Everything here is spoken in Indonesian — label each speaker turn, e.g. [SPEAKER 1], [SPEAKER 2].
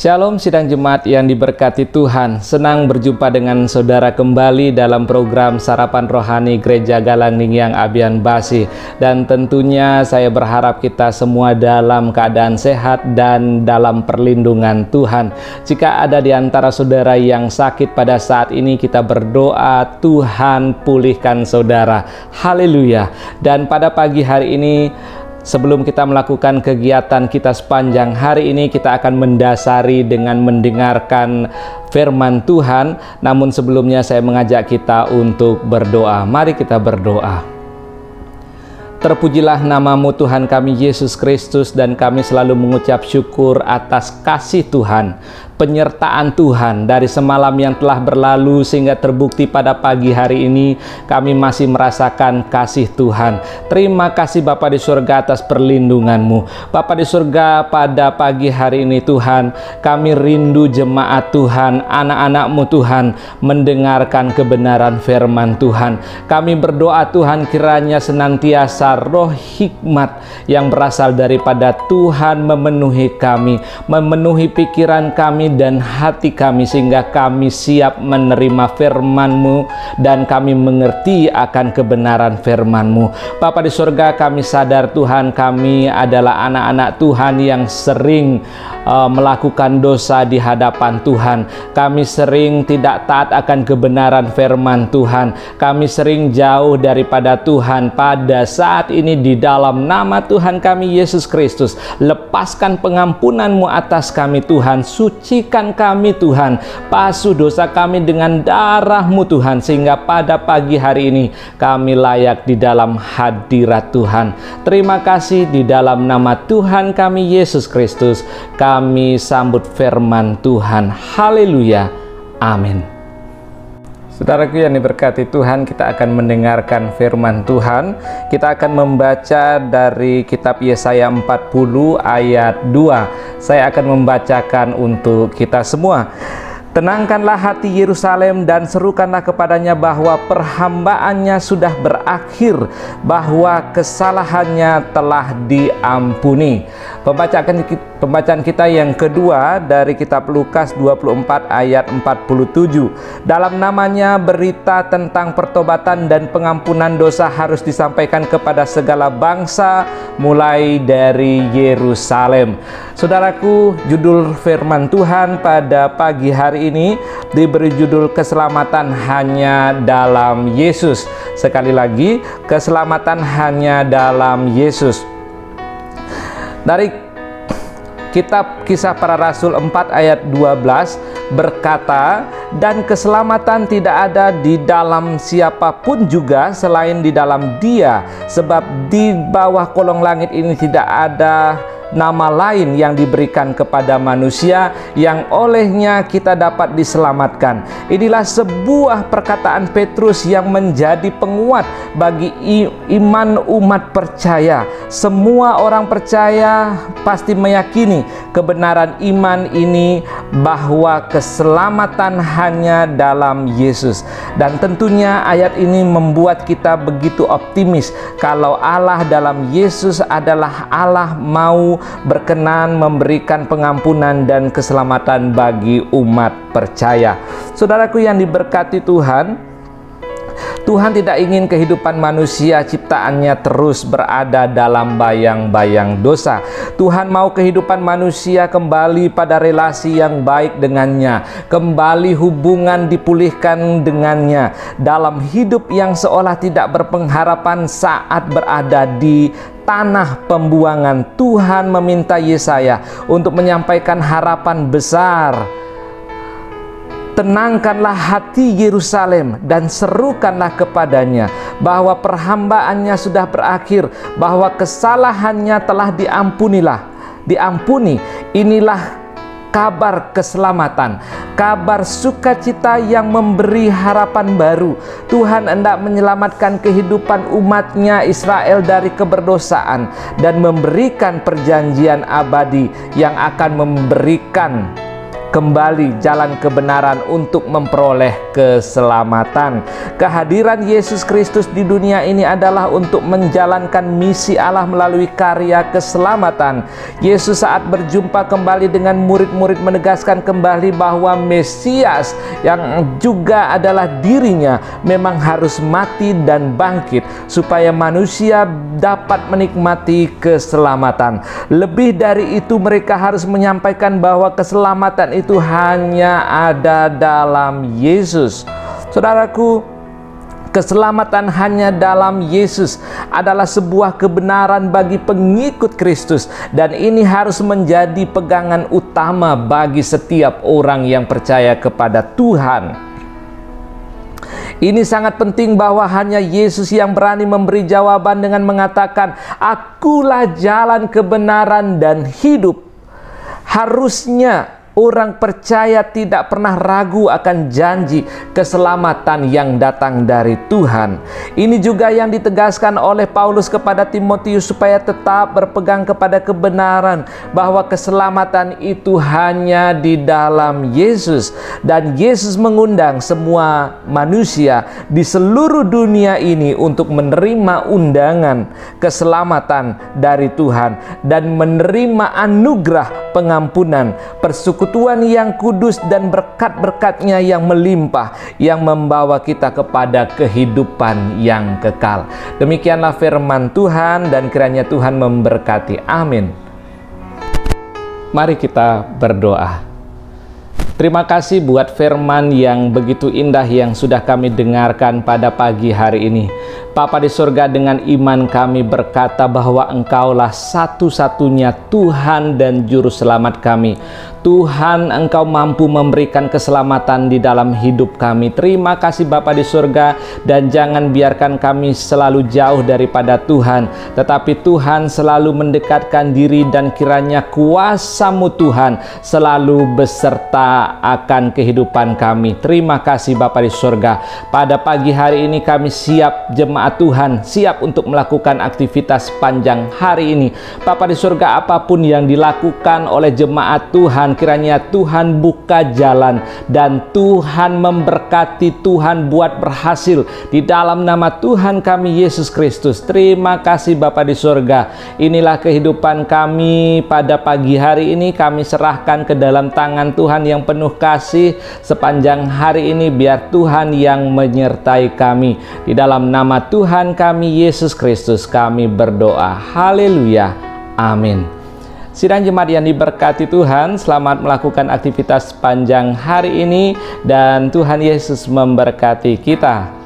[SPEAKER 1] Shalom sidang jemaat yang diberkati Tuhan. Senang berjumpa dengan saudara kembali dalam program Sarapan Rohani Gereja Galang Ningiang Abian Basi. Dan tentunya saya berharap kita semua dalam keadaan sehat dan dalam perlindungan Tuhan. Jika ada di antara saudara yang sakit pada saat ini, kita berdoa Tuhan pulihkan saudara. Haleluya. Dan pada pagi hari ini, sebelum kita melakukan kegiatan kita sepanjang hari ini, kita akan mendasari dengan mendengarkan firman Tuhan. Namun sebelumnya saya mengajak kita untuk berdoa. Mari kita berdoa. Terpujilah namamu Tuhan kami Yesus Kristus, dan kami selalu mengucap syukur atas kasih Tuhan, penyertaan Tuhan dari semalam yang telah berlalu sehingga terbukti pada pagi hari ini kami masih merasakan kasih Tuhan. Terima kasih Bapa di surga atas perlindungan-Mu. Bapa di surga, pada pagi hari ini Tuhan, kami rindu jemaat Tuhan, anak-anak-Mu Tuhan, mendengarkan kebenaran firman Tuhan. Kami berdoa Tuhan, kiranya senantiasa roh hikmat yang berasal daripada Tuhan memenuhi kami, memenuhi pikiran kami dan hati kami, sehingga kami siap menerima firman-Mu dan kami mengerti akan kebenaran firman-Mu. Bapa di surga, kami sadar Tuhan, kami adalah anak-anak Tuhan yang sering melakukan dosa di hadapan Tuhan. Kami sering tidak taat akan kebenaran firman Tuhan. Kami sering jauh daripada Tuhan. Pada saat ini di dalam nama Tuhan kami Yesus Kristus, lepaskan pengampunan-Mu atas kami Tuhan. Sucikan kami Tuhan, basuh dosa kami dengan darah-Mu Tuhan, sehingga pada pagi hari ini kami layak di dalam hadirat Tuhan. Terima kasih, di dalam nama Tuhan kami Yesus Kristus kami sambut firman Tuhan. Haleluya. Amin. Saudaraku yang diberkati Tuhan, kita akan mendengarkan firman Tuhan. Kita akan membaca dari kitab Yesaya 40 ayat 2. Saya akan membacakan untuk kita semua. Tenangkanlah hati Yerusalem dan serukanlah kepadanya bahwa perhambaannya sudah berakhir, bahwa kesalahannya telah diampuni. Pembacaan kita yang kedua dari kitab Lukas 24 ayat 47. Dalam namanya berita tentang pertobatan dan pengampunan dosa harus disampaikan kepada segala bangsa, mulai dari Yerusalem. Saudaraku, judul firman Tuhan pada pagi hari ini diberi judul keselamatan hanya dalam Yesus. Sekali lagi, keselamatan hanya dalam Yesus. Dari kitab Kisah Para Rasul 4 ayat 12 berkata, dan keselamatan tidak ada di dalam siapapun juga selain di dalam Dia, sebab di bawah kolong langit ini tidak ada nama lain yang diberikan kepada manusia yang olehnya kita dapat diselamatkan. Inilah sebuah perkataan Petrus yang menjadi penguat bagi iman umat percaya. Semua orang percaya pasti meyakini kebenaran iman ini, bahwa keselamatan hanya dalam Yesus. Dan tentunya ayat ini membuat kita begitu optimis kalau Allah dalam Yesus adalah Allah mau berkenan memberikan pengampunan dan keselamatan bagi umat percaya. Saudaraku yang diberkati Tuhan, Tuhan tidak ingin kehidupan manusia ciptaannya terus berada dalam bayang-bayang dosa. Tuhan mau kehidupan manusia kembali pada relasi yang baik dengannya, kembali hubungan dipulihkan dengannya, dalam hidup yang seolah tidak berpengharapan saat berada di tanah pembuangan. Tuhan meminta Yesaya untuk menyampaikan harapan besar. Tenangkanlah hati Yerusalem dan serukanlah kepadanya bahwa perhambaannya sudah berakhir, bahwa kesalahannya telah diampuni. Inilah kabar keselamatan, kabar sukacita yang memberi harapan baru. Tuhan hendak menyelamatkan kehidupan umatnya Israel dari keberdosaan dan memberikan perjanjian abadi yang akan memberikan kembali jalan kebenaran untuk memperoleh keselamatan. Kehadiran Yesus Kristus di dunia ini adalah untuk menjalankan misi Allah melalui karya keselamatan. Yesus saat berjumpa kembali dengan murid-murid menegaskan kembali bahwa Mesias yang juga adalah dirinya memang harus mati dan bangkit supaya manusia dapat menikmati keselamatan. Lebih dari itu, mereka harus menyampaikan bahwa keselamatan itu hanya ada dalam Yesus. Saudaraku, keselamatan hanya dalam Yesus adalah sebuah kebenaran bagi pengikut Kristus, dan ini harus menjadi pegangan utama bagi setiap orang yang percaya kepada Tuhan. Ini sangat penting bahwa hanya Yesus yang berani memberi jawaban dengan mengatakan, "Akulah jalan kebenaran dan hidup." Harusnya orang percaya tidak pernah ragu akan janji keselamatan yang datang dari Tuhan. Ini juga yang ditegaskan oleh Paulus kepada Timotius supaya tetap berpegang kepada kebenaran bahwa keselamatan itu hanya di dalam Yesus. Dan Yesus mengundang semua manusia di seluruh dunia ini untuk menerima undangan keselamatan dari Tuhan dan menerima anugerah pengampunan, persekutuan yang kudus, dan berkat-berkatnya yang melimpah yang membawa kita kepada kehidupan yang kekal. Demikianlah firman Tuhan, dan kiranya Tuhan memberkati. Amin. Mari kita berdoa. Terima kasih buat firman yang begitu indah yang sudah kami dengarkan pada pagi hari ini. Bapa di surga, dengan iman kami berkata bahwa Engkaulah satu-satunya Tuhan dan Juru Selamat kami. Tuhan, Engkau mampu memberikan keselamatan di dalam hidup kami. Terima kasih Bapa di surga, dan jangan biarkan kami selalu jauh daripada Tuhan, tetapi Tuhan selalu mendekatkan diri, dan kiranya kuasa-Mu Tuhan selalu beserta akan kehidupan kami. Terima kasih Bapa di surga. Pada pagi hari ini kami siap, jemaat Tuhan siap untuk melakukan aktivitas panjang hari ini. Bapa di surga, apapun yang dilakukan oleh jemaat Tuhan, kiranya Tuhan buka jalan, dan Tuhan memberkati, Tuhan buat berhasil di dalam nama Tuhan kami Yesus Kristus. Terima kasih Bapa di surga. Inilah kehidupan kami pada pagi hari ini, kami serahkan ke dalam tangan Tuhan yang penuh kasih sepanjang hari ini. Biar Tuhan yang menyertai kami. Di dalam nama Tuhan kami Yesus Kristus kami berdoa. Haleluya. Amin. Sidang jemaat yang diberkati Tuhan, selamat melakukan aktivitas panjang hari ini, dan Tuhan Yesus memberkati kita.